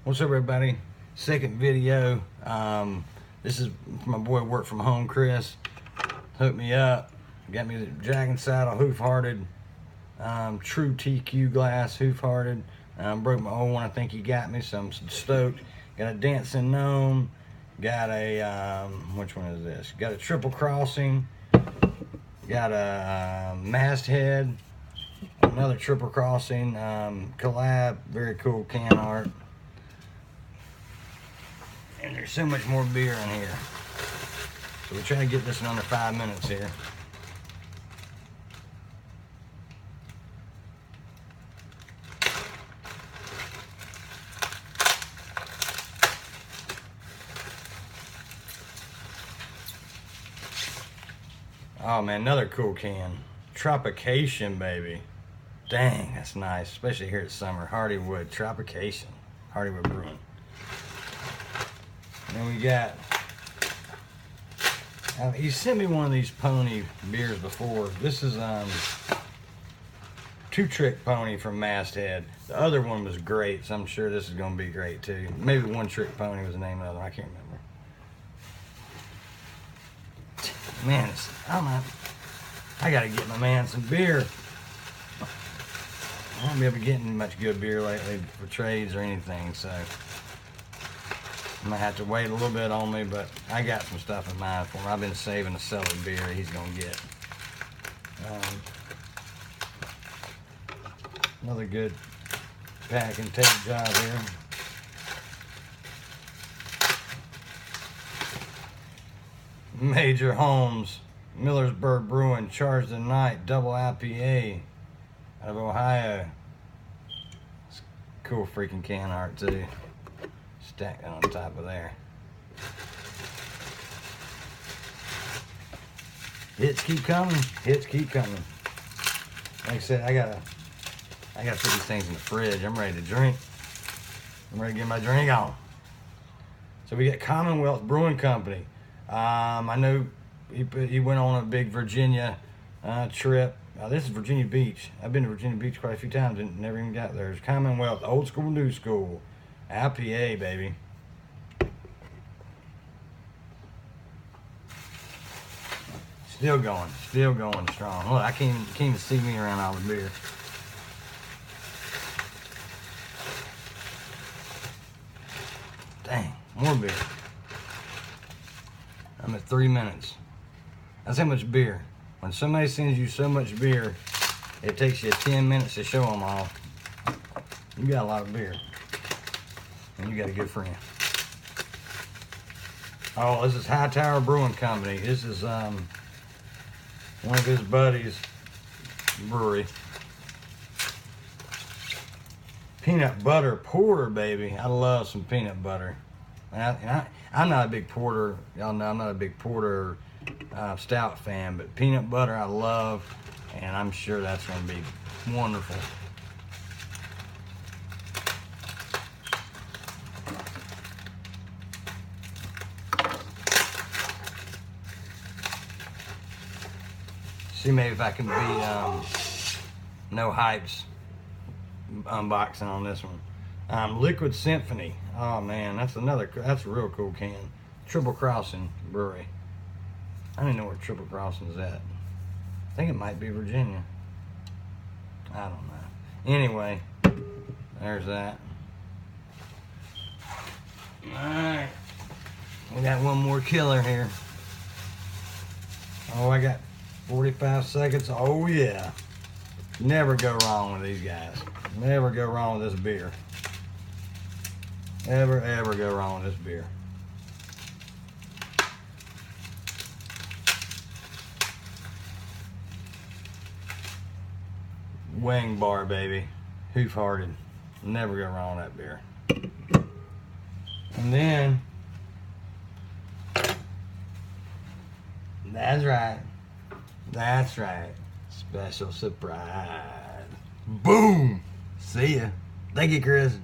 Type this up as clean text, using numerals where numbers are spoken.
What's up, everybody? Second video. This is my boy work from home, Chris. Hooked me up, got me the Jag & Saddle hoof-hearted, true TQ glass hoof-hearted. Broke my old one. I think he got me, so I'm stoked. Got a dancing gnome. Got a which one is this? Got a triple crossing. Got a masthead. Another triple crossing collab. Very cool can art. And there's so much more beer in here. So we're trying to get this in under 5 minutes here. Oh man, another cool can. Tropication, baby. Dang, that's nice, especially here at summer. Hardywood, Tropication. Hardywood Brewing. And then we got, he sent me one of these pony beers before. This is Two Trick Pony from Masthead. The other one was great, so I'm sure this is going to be great too. Maybe One Trick Pony was the name of the other one. I can't remember. Man, I got to get my man some beer. I haven't been getting much good beer lately for trades or anything, so I might have to wait a little bit on me, but I got some stuff in mind for him. I've been saving a cellar beer he's gonna get. Another good pack and tape job here. Major Homes, Millersburg Brewing, Charge the Night, double IPA out of Ohio. It's cool freaking can art too. Stack that on top of there. Hits keep coming. Hits keep coming. Like I said, I gotta put these things in the fridge. I'm ready to drink. I'm ready to get my drink on. So we got Commonwealth Brewing Company. I know he went on a big Virginia trip. This is Virginia Beach. I've been to Virginia Beach quite a few times and never even got there. It's Commonwealth, old school, new school. IPA, baby. Still going strong. Look, I can't even see me around all the beer. Dang, more beer. I'm at 3 minutes. That's how much beer. When somebody sends you so much beer, it takes you 10 minutes to show them all. You got a lot of beer. And you got a good friend. Oh, this is Hightower Brewing Company. This is one of his buddies' brewery. Peanut butter porter, baby. I love some peanut butter. I'm not a big porter. Y'all know I'm not a big porter stout fan, but peanut butter I love, and I'm sure that's going to be wonderful. See maybe if I can be no hypes unboxing on this one. Liquid Symphony. Oh man, that's a real cool can. Triple Crossing Brewery. I don't even know where Triple Crossing is at. I think it might be Virginia. I don't know. Anyway, there's that. Alright. We got one more killer here. Oh, I got 45 seconds. Oh yeah. Never go wrong with these guys. Never go wrong with this beer. Ever go wrong with this beer. Wing bar, baby. Hoof-hearted. Never go wrong with that beer. And then, that's right. That's right. Special surprise. Boom! See ya. Thank you, Chris.